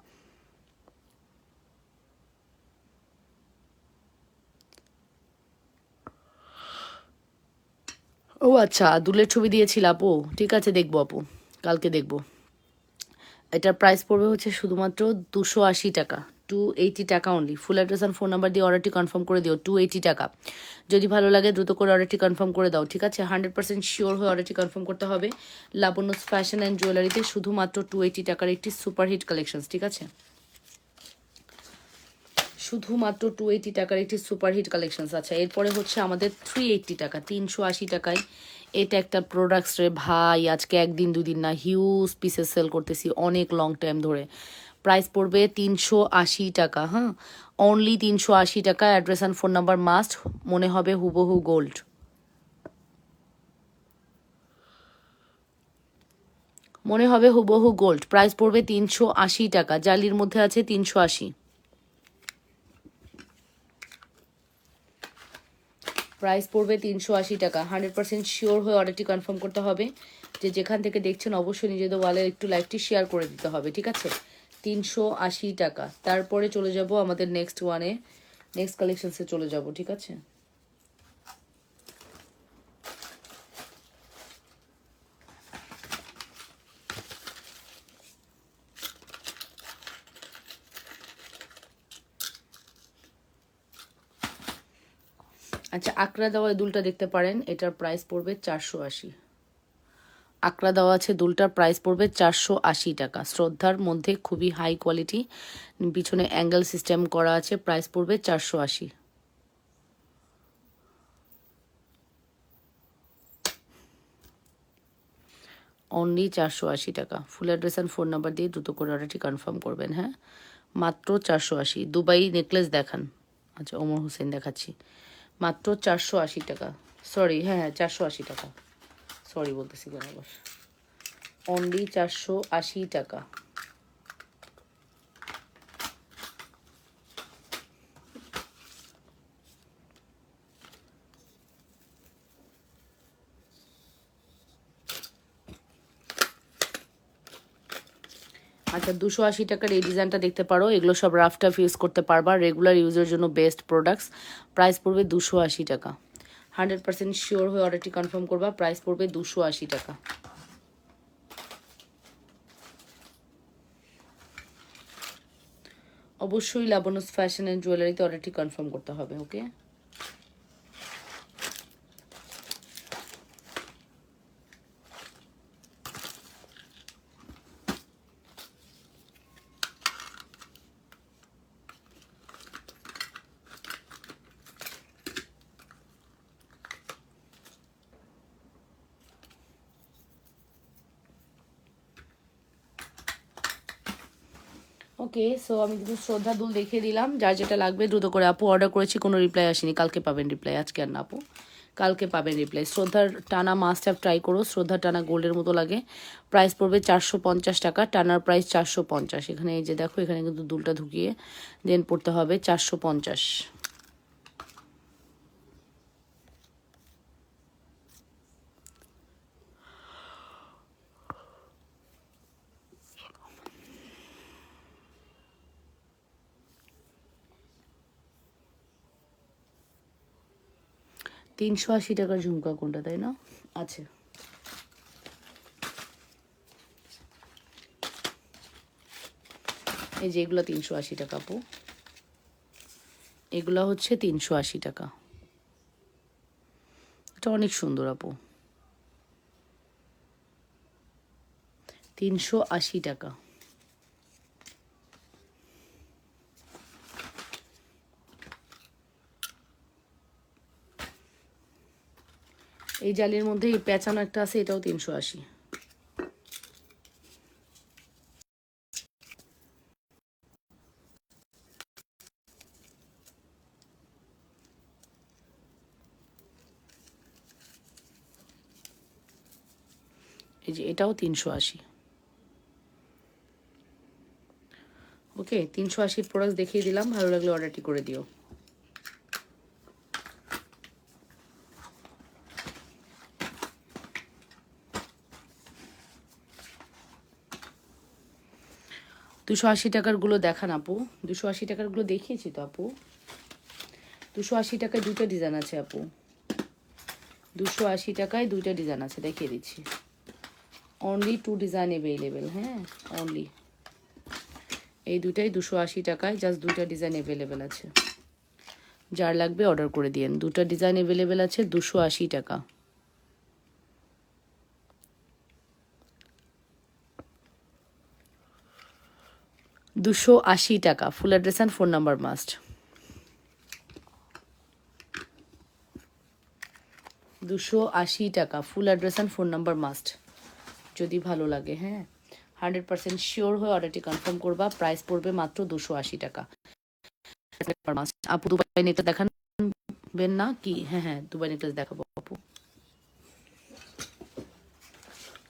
ও আচ্ছা, দুলের ছবি দিয়েছিল আপু, ঠিক আছে দেখবো আপু, কালকে দেখবো। এটার প্রাইস পড়বে হচ্ছে শুধুমাত্র 280 টাকা, 280 টাকা অনলি। ফুল অ্যাড্রেস আর ফোন নাম্বার দিয়ে অর্ডারটি কনফার্ম করে দিও। 280 টাকা। যদি ভালো লাগে দ্রুত করে অর্ডারটি কনফার্ম করে দাও, ঠিক আছে? 100% শিওর হয়ে অর্ডারটি কনফার্ম করতে হবে লাবণ্যস ফ্যাশন অ্যান্ড জুয়েলারিতে। শুধুমাত্র 280 টাকার একটি সুপারহিট কালেকশন, ঠিক আছে? শুধুমাত্র 280 টাকার একটি সুপারহিট কালেকশনস। আচ্ছা, এরপরে হচ্ছে আমাদের 380 টাকা, 380 টাকায় এটা একটা প্রোডাক্টস রে ভাই, আজকে একদিন দুদিন না, হিউজ পিসেস সেল করতেছি অনেক লং টাইম ধরে। প্রাইস পড়বে 380 টাকা। হ্যাঁ, অনলি 380 টাকা। Address and phone number must, মনে হবে হুবহু গোল্ড। মনে হবে হুবহু গোল্ড। প্রাইস পড়বে 380 টাকা, জালির মধ্যে আছে 380। প্রাইস পড়বে 380 টাকা। 100% শিওর হয়ে অর্ডারটি কনফার্ম করতে হবে। যে যেখান থেকে দেখছেন অবশ্যই নিজেদের ওয়ালে একটু লাইভটি শেয়ার করে দিতে হবে, ঠিক আছে? 380 টাকা। তারপরে চলে যাব আমাদের নেক্সট ওয়ানে, নেক্সট কালেকশনসে চলে যাব, ঠিক আছে? আচ্ছা, আকড়া দেওয়া এই দুলটা দেখতে পারেন, এটার প্রাইস পড়বে 480। আকড়া দেওয়া আছে দুলটার প্রাইস পড়বে 480 টাকা। শ্রদ্ধার মধ্যে খুবই হাই কোয়ালিটি, পিছনে অ্যাঙ্গেল সিস্টেম করা আছে। প্রাইস পড়বে 480। অনলি 480 টাকা। ফুল অ্যাড্রেস অ্যান্ড ফোন নাম্বার দিয়ে দ্রুত করে অর্ডারটি কনফার্ম করবেন। হ্যাঁ, মাত্র 480। দুবাই নেকলেস দেখান। আচ্ছা, ওমর হোসেন দেখাচ্ছি, মাত্র 480 টাকা। সরি, হ্যাঁ হ্যাঁ 480 টাকা, সরি বলতেছি কেন আবার। অনলি 480 টাকা। আচ্ছা, 280 টাকার এই ডিজাইনটা দেখতে পারো। এগুলো সব রাফ টাফ ইউজ করতে পারবা, রেগুলার ইউজের জন্য বেস্ট প্রোডাক্টস। প্রাইস পড়বে 280 টাকা। 100% শিওর হয়ে অর্ডারটি কনফার্ম করবা। প্রাইস পড়বে 280 টাকা। অবশ্যই লাবনুস ফ্যাশন অ্যান্ড জুয়েলারিতে অর্ডারটি কনফার্ম করতে হবে, ওকে? ওকে, সো আমি কিন্তু শ্রদ্ধা দুল দেখিয়ে দিলাম। যার যেটা লাগবে দ্রুত করে। আপু অর্ডার করেছি, কোনো রিপ্লাই আসেনি, কালকে পাবেন রিপ্লাই, আজকে আর না আপু, কালকে পাবেন রিপ্লাই। শ্রদ্ধার টানা মাস্ট হ্যাভ ট্রাই করো, শ্রদ্ধার টানা গোল্ডের মতো লাগে। প্রাইস পড়বে 450 টাকা, টানার প্রাইস 450। এখানে এই যে দেখো, এখানে কিন্তু দুলটা ঢুকিয়ে দেন পড়তে হবে 450। 380 টাকার ঝুমকা কোনটা, তাই না? আছে, এই যে এগুলো 380 টাকা আপু, এগুলো হচ্ছে 380 টাকা। এটা অনেক সুন্দর আপু, 380 টাকা। এই জালির মধ্যে এই পেঁচানো একটা আছে, এটাও 380। এই যে এটাও 380। ওকে, 380 প্রোডাক্ট দেখিয়ে দিলাম, ভালো লাগলে অর্ডারটি করে দিও। দুশো আশি টাকারগুলো দেখান আপু, 280 টাকারগুলো দেখিয়েছি তো আপু। 280 টাকায় দুটো ডিজাইন আছে আপু, 280 টাকায় দুইটা ডিজাইন আছে, দেখিয়ে দিচ্ছি। Only 2 design available. হ্যাঁ, অনলি এই দুটাই 280 টাকায়, জাস্ট দুইটা ডিজাইন অ্যাভেলেবেল আছে। যার লাগবে অর্ডার করে দিন। দুটো ডিজাইন অ্যাভেলেবেল আছে, 280 টাকা। $280 টাকা। ফুল address and phone number must. 280 টাকা, ফুল address and phone number must, যদি ভালো লাগে। হ্যাঁ, 100% শিওর হয়ে অর্ডারটি কনফার্ম করবা। প্রাইস পড়বে মাত্র 280 টাকা। আপু দুবাই নেকলেস দেখাবেন না কি? হ্যাঁ হ্যাঁ, দুবাই নেকলেস দেখাবো আপু।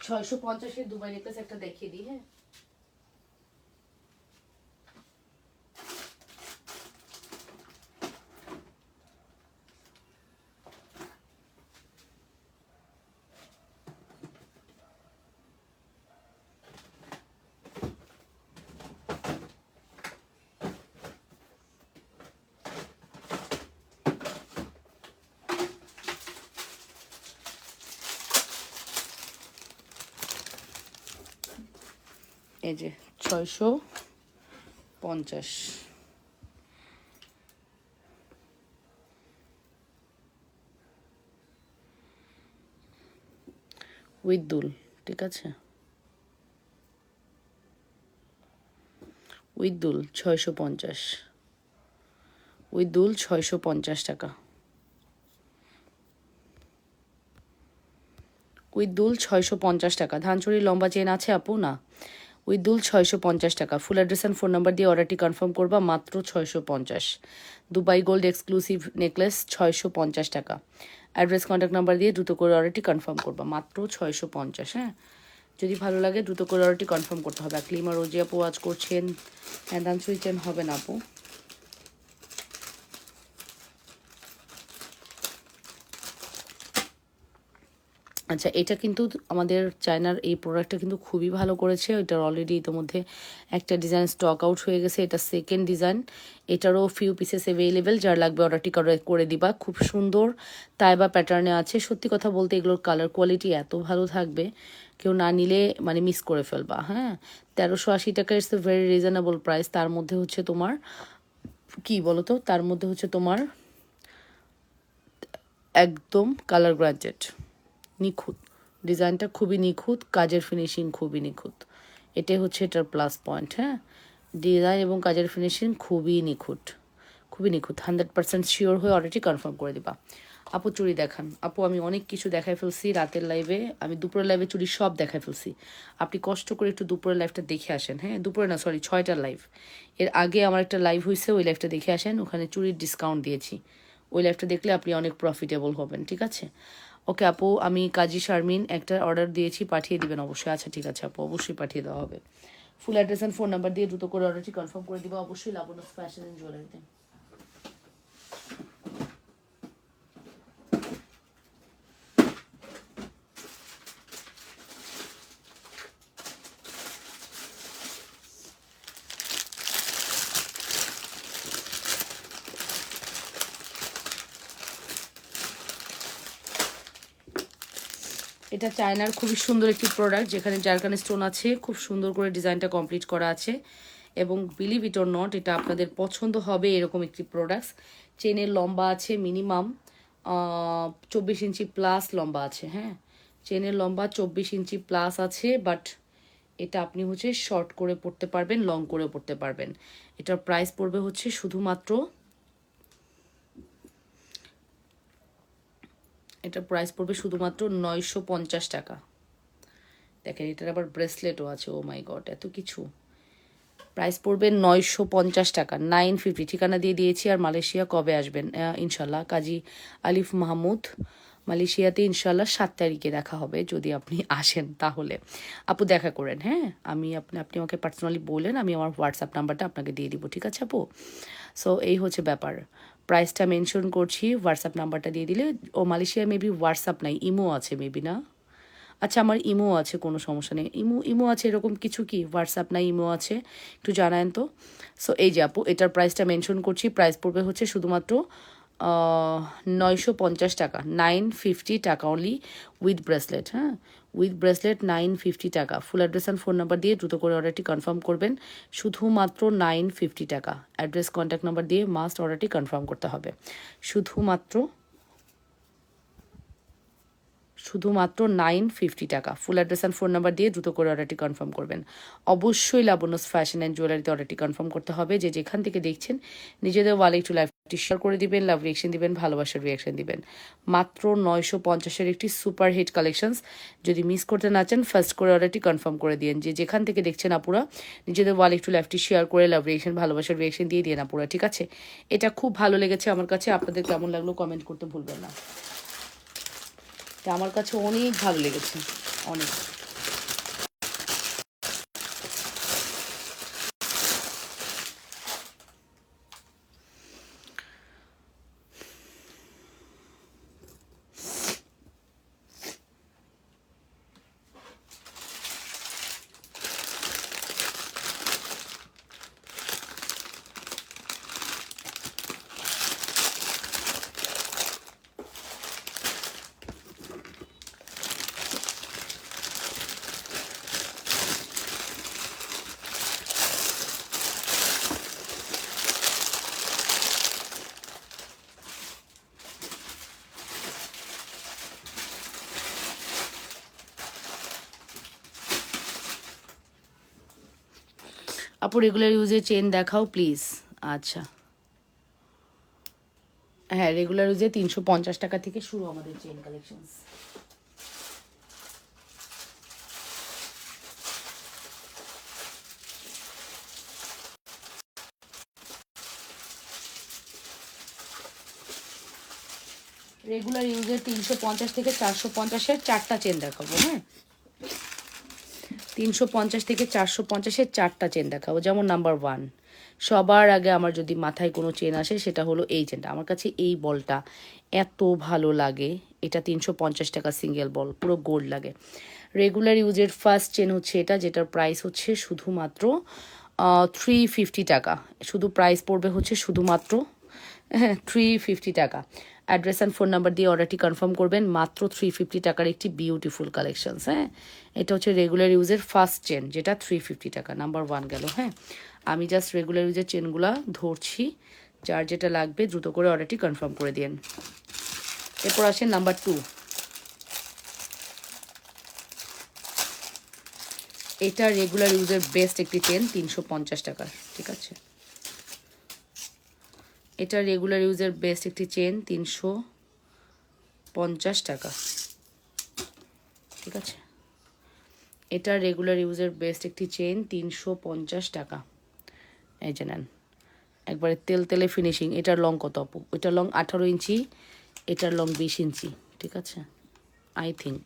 650-এর দুবাই নেকলেস একটা দেখিয়ে দিই। হ্যাঁ, এই যে 650 উইথ দুল, ঠিক আছে, উইথ দুল 650, উইথ দুল 650 টাকা, উইথ দুল 650 টাকা। ধানচুরি লম্বা চেন আছে আপু? না, উইথ দুল 650 টাকা। ফুল অ্যাড্রেস অ্যান্ড ফোন নাম্বার দিয়ে অর্ডারটি কনফার্ম করবা, মাত্র 650। দুবাই গোল্ড এক্সক্লুসিভ নেকলেস 650 টাকা। অ্যাড্রেস কন্ট্যাক্ট নাম্বার দিয়ে দ্রুত করে অর্ডারটি কনফার্ম করবা, মাত্র 650। হ্যাঁ, যদি ভালো লাগে দ্রুত করে অর্ডারটি কনফার্ম করতে হবে। ক্লিমা রোজি আপু ওয়াচ করছেন, হ্যাঁ ধানচুরি চেন হবে না আপু। আচ্ছা, এটা কিন্তু আমাদের চায়নার এই প্রোডাক্টটা কিন্তু খুবই ভালো করেছে। এটার অলরেডি ইতিমধ্যে একটা ডিজাইন স্টক আউট হয়ে গেছে, এটা সেকেন্ড ডিজাইন। এটারও ফিউ পিসেস অ্যাভেলেবেল, যার লাগবে অর্ডারটি করে দিবা। খুব সুন্দর তাইবা প্যাটার্নে আছে। সত্যি কথা বলতে এগুলোর কালার কোয়ালিটি এত ভালো থাকবে, কেউ না নিলে মানে মিস করে ফেলবা। হ্যাঁ, 1380 টাকা it's a very reasonable price. তার মধ্যে হচ্ছে তোমার কি বলতো, তার মধ্যে হচ্ছে তোমার একদম কালার গ্রান্টেড, নিখুঁত। ডিজাইনটা খুবই নিখুঁত, কাজের ফিনিশিং খুবই নিখুঁত। এটাই হচ্ছে এটার প্লাস পয়েন্ট। হ্যাঁ, ডিজাইন এবং কাজের ফিনিশিং খুবই নিখুঁত, খুবই নিখুঁত। 100% শিওর হয়ে অর্ডারটি কনফার্ম করে দিবা। আপু চুড়ি দেখান। আপু আমি অনেক কিছু দেখাই ফেলছি রাতের লাইভে, আমি দুপুরের লাইভে চুড়ি সব দেখাই ফেলছি। আপনি কষ্ট করে একটু দুপুরের লাইভটা দেখে আসেন। হ্যাঁ, দুপুরে না, সরি 6টার লাইভ, এর আগে আমার একটা লাইভ হয়েছে, ওই লাইভটা দেখে আসেন। ওখানে চুড়ির ডিসকাউন্ট দিয়েছি, ওই লাইভটা দেখলে আপনি অনেক প্রফিটেবল হবেন। ঠিক আছে, ওকে আপু, আমি কাজী শারমিন একটা অর্ডার দিয়েছি, পাঠিয়ে দিবেন অবশ্যই। আচ্ছা ঠিক আছে আপু, অবশ্যই পাঠিয়ে দেওয়া হবে। ফুল অ্যাড্রেস অ্যান্ড ফোন নাম্বার দিয়ে দ্রুত করে অর্ডারটি কনফার্ম করে দিবা অবশ্যই, লাবণ্য ফ্যাশন অ্যান্ড জুয়েলারিতে। এটা চায়নার খুবই সুন্দর একটি প্রোডাক্ট, যেখানে জারকান স্টোন আছে, খুব সুন্দর করে ডিজাইনটা কমপ্লিট করা আছে। এবং বিলিভ ইট অর নট, এটা আপনাদের পছন্দ হবে এরকম একটি প্রোডাক্টস। চেনের লম্বা আছে মিনিমাম 24 ইঞ্চি প্লাস লম্বা আছে। হ্যাঁ, চেনের লম্বা 24 ইঞ্চি প্লাস আছে, বাট এটা আপনি হচ্ছে শর্ট করে পড়তে পারবেন, লং করে পড়তে পারবেন। এটার প্রাইস পড়বে হচ্ছে শুধুমাত্র, এটার প্রাইস পড়বে শুধুমাত্র 950 টাকা। দেখেন এটার আবার ব্রেসলেটও আছে, ও মাই গড, এত কিছু। প্রাইস পড়বে 950 টাকা, 950। ঠিকানা দিয়ে দিয়েছি। আর মালয়েশিয়া কবে আসবেন? ইনশাল্লাহ কাজী আলিফ মাহমুদ, মালয়েশিয়াতে ইনশাল্লাহ 7 তারিখে দেখা হবে, যদি আপনি আসেন তাহলে। আপু দেখা করেন। হ্যাঁ, আপনি আমাকে পার্সোনালি বলেন, আমি আমার হোয়াটসঅ্যাপ নাম্বারটা আপনাকে দিয়ে দিব। ঠিক আছে আপু? সো এই হচ্ছে ব্যাপার। প্রাইসটা মেনশন করছি, হোয়াটসঅ্যাপ নাম্বারটা দিয়ে দিলে। ও মালয়েশিয়া মেবি হোয়াটসঅ্যাপ নাই, ইমো আছে মেবি, না? আচ্ছা, আমার ইমো আছে, কোনো সমস্যা নেই। ইমো আছে, এরকম কিছু কি হোয়াটসঅ্যাপ নাই ইমো আছে, একটু জানায়েন তো। সো এই যে আপু, এটার প্রাইসটা মেনশন করছি। প্রাইস পড়বে হচ্ছে শুধুমাত্র 950 টাকা, 950 টাকা অনলি, উইথ ব্রেসলেট। হ্যাঁ, উইথ ব্রেসলেট 950 টাকা। ফুল অ্যাড্রেস অ্যান্ড ফোন নাম্বার দিয়ে দ্রুত করে অর্ডারটি কনফার্ম করবেন, শুধুমাত্র 950 টাকা। অ্যাড্রেস কন্ট্যাক্ট নাম্বার দিয়ে মাস্ট অর্ডারটি কনফার্ম করতে হবে, শুধুমাত্র শুধুমাত্র 950 টাকা। ফুল অ্যাড্রেস অ্যান্ড ফোন নাম্বার দিয়ে দ্রুত করে অর্ডারটি কনফার্ম করবেন। অবশ্যই লাবণ্যস ফ্যাশন অ্যান্ড জুয়েলারিতে অর্ডারটি কনফার্ম করতে হবে। যে যেখান থেকে দেখছেন নিজেদের ওয়ালে একটু লাইভটি শেয়ার করে দিবেন, লাভ রিয়েকশন দিবেন, ভালোবাসার রিয়েকশন দিবেন। মাত্র 950-এর একটি সুপার হিট কালেকশনস। যদি মিস করতে না চান ফার্স্ট করে অর্ডারটি কনফার্ম করে দিন। যে যেখান থেকে দেখছেন আপুরা নিজেদের ওয়ালে একটু লাইভটি শেয়ার করে লাভ রিয়েকশন, ভালোবাসার রিয়েকশন দিয়ে দিন আপুরা, ঠিক আছে? এটা খুব ভালো লেগেছে আমার কাছে। আপনাদের কেমন লাগলো কমেন্ট করতে ভুলবেন না। আমার কাছে অনেক ভালো লেগেছে, অনেক। আপু রেগুলার ইউজের চেন দেখাও প্লিজ। আচ্ছা, হ্যাঁ, রেগুলার ইউজে 350 টাকা থেকে শুরু আমাদের চেন কালেকশন। রেগুলার ইউজের 350 থেকে 450-এর 4টা চেন দেখাবো। হ্যাঁ, 350 থেকে 450-এর 4টা চেন দেখাবো। যেমন নাম্বার 1, সবার আগে আমার যদি মাথায় কোনো চেন আসে সেটা হলো এই চেনটা। আমার কাছে এই বলটা এত ভালো লাগে। এটা 350 টাকা সিঙ্গেল বল, পুরো গোল্ড লাগে। রেগুলার ইউজের ফার্স্ট চেন হচ্ছে এটা, যেটার প্রাইস হচ্ছে শুধুমাত্র 350 টাকা। শুধু প্রাইস পড়বে হচ্ছে শুধুমাত্র 350 টাকা। অ্যাড্রেস অ্যান্ড ফোন নাম্বার দিয়ে অর্ডারটি কনফার্ম করবেন। মাত্র 350 টাকার একটি বিউটিফুল কালেকশনস। হ্যাঁ, এটা হচ্ছে রেগুলার ইউজের ফার্স্ট চেন, যেটা 350 টাকা। নাম্বার 1 গেল। হ্যাঁ, আমি জাস্ট রেগুলার ইউজের চেনগুলা ধরছি। যার যেটা লাগবে দ্রুত করে অর্ডারটি কনফার্ম করে দিন। এরপর আসেন নাম্বার 2। এটা রেগুলার ইউজের বেস্ট একটি চেন, 350 টাকার। ঠিক আছে, এটা রেগুলার ইউজের বেস্ট একটি চেন, 350 টাকা। ঠিক আছে, এটা রেগুলার ইউজের বেস্ট একটি চেন, 350 টাকা। এই যে নেন, একবারে তেল তেলে ফিনিশিং। এটার লং কত আপু? ওইটার লং 18 ইঞ্চি, এটার লং 20 ইঞ্চি। ঠিক আছে, আই থিঙ্ক,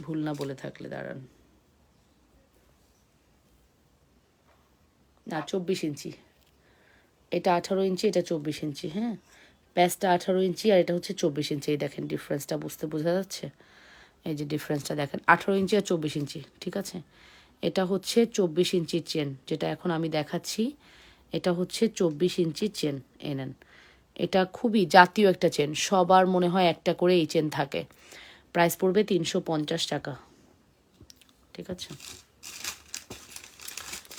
ভুল না বলে থাকলে দাঁড়ান, না 24 ইঞ্চি। এটা 18 ইঞ্চি, এটা 24 ইঞ্চি। হ্যাঁ, প্যাচটা 18 ইঞ্চি আর এটা হচ্ছে 24 ইঞ্চি। এই দেখেন ডিফারেন্সটা, বোঝা যাচ্ছে? এই যে ডিফারেন্সটা দেখেন, 18 ইঞ্চি আর 24 ইঞ্চি। ঠিক আছে, এটা হচ্ছে 24 ইঞ্চির চেন, যেটা এখন আমি দেখাচ্ছি। এটা হচ্ছে 24 ইঞ্চির চেন। এই নেন, এটা খুবই জাতীয় একটা চেন, সবার মনে হয় একটা করে এই চেন থাকে। প্রাইস পড়বে 350 টাকা। ঠিক আছে,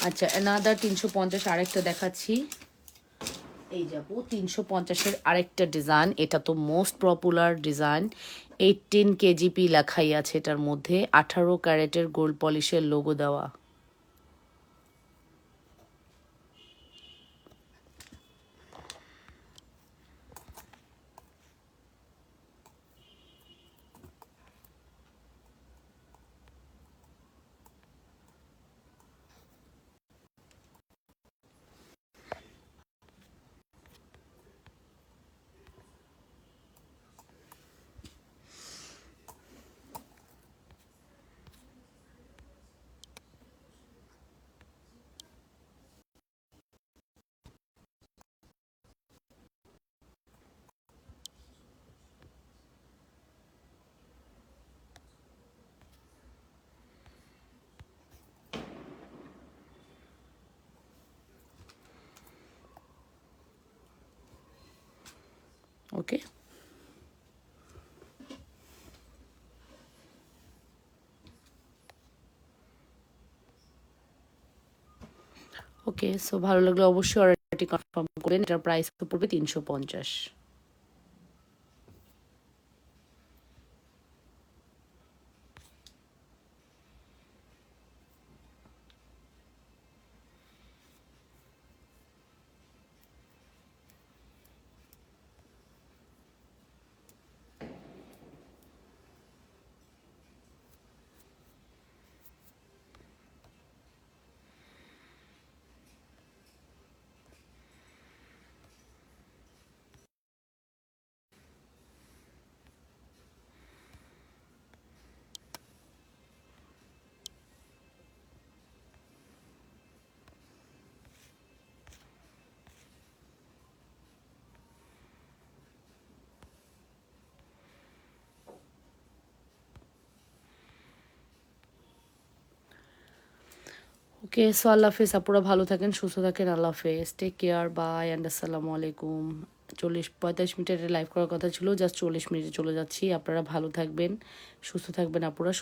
আচ্ছা, অ্যানাদার 350 আরেকটা দেখাচ্ছি। এই যাবো 350-এর আরেকটা ডিজাইন। এটা তো মোস্ট পপুলার ডিজাইন। 18 কেজিপি লেখাই আছে এটার মধ্যে, 18 ক্যারেটের গোল্ড পলিশের লোগো দেওয়া। ওকে, ওকে। সো ভালো লাগলে অবশ্যই অর্ডারটি কনফার্ম করেন। এটার প্রাইস পড়বে 350। ওকে, সো আল্লাহ হাফেজ আপুরা, ভালো থাকেন, সুস্থ থাকেন, আল্লাহ হাফেজ, টেক কেয়ার, বাই অ্যান্ড আসসালামু আলাইকুম। 45 মিনিটের লাইভ করার কথা ছিল, জাস্ট 40 মিনিটে চলে যাচ্ছি। আপনারা ভালো থাকবেন, সুস্থ থাকবেন আপুরা।